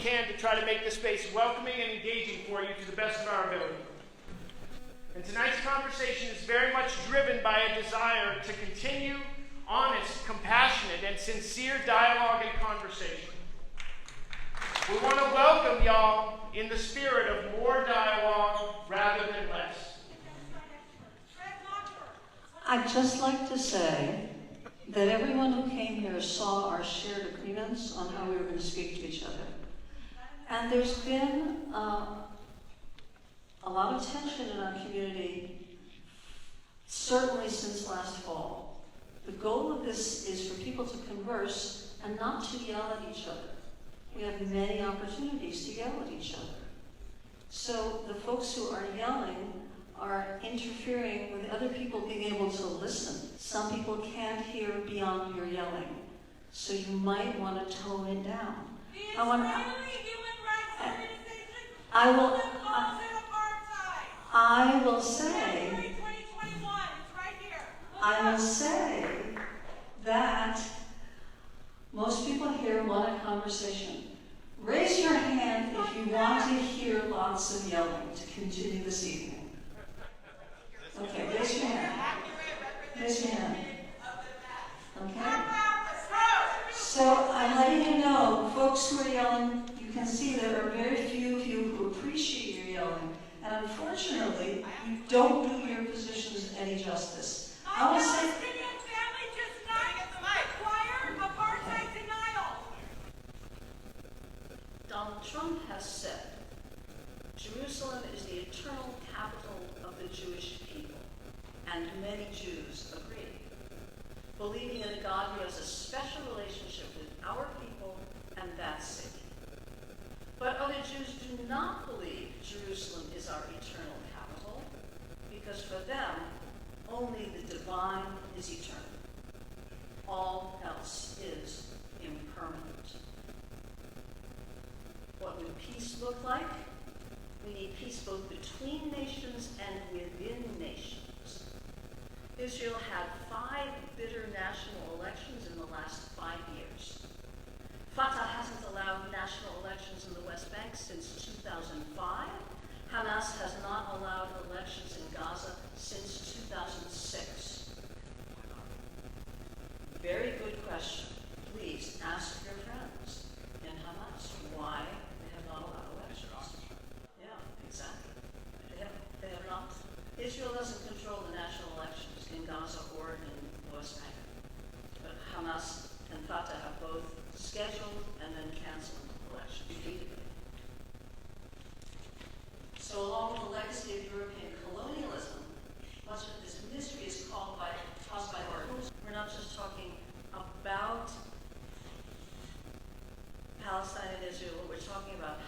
can to try to make the space welcoming and engaging for you to the best of our ability. And tonight's conversation is very much driven by a desire to continue honest, compassionate, and sincere dialogue and conversation. We want to welcome y'all in the spirit of more dialogue rather than less. I'd just like to say that everyone who came here saw our shared agreements on how we were going to speak to each other. And there's been a lot of tension in our community, certainly since last fall. The goal of this is for people to converse and not to yell at each other. We have many opportunities to yell at each other. So the folks who are yelling are interfering with other people being able to listen. Some people can't hear beyond your yelling, so you might want to tone it down. I will say that most people here want a conversation. Raise your hand if you want to hear lots of yelling to continue this evening. Okay, raise your hand. Raise your hand. Okay? So I'm letting you know, folks who are yelling, you can see there are very few of you who appreciate your yelling. And unfortunately, you don't do your positions any justice. I will say, Donald Trump has said, Jerusalem is the eternal capital of the Jewish people, and many Jews agree, believing in a God who has a special relationship with our people and that city. But other Jews do not believe Jerusalem is our eternal capital, because for them, only the divine is eternal. All else is impermanent. What would peace look like? We need peace both between nations and within nations. Israel had 5 bitter national elections in the last 5 years. Fatah hasn't allowed national elections in the West Bank since 2005. Hamas has not allowed elections in Gaza since 2006. Very good question. Please ask your friends in Hamas why they have not allowed elections. Yeah, exactly. They have not. Israel doesn't control the national elections in Gaza or in the West Bank. But Hamas and Fatah have both scheduled and then canceled elections repeatedly. So along with the legacy of European colonialism, much of this mystery is caused by borders. We're not just talking about Palestine and Israel, but we're talking about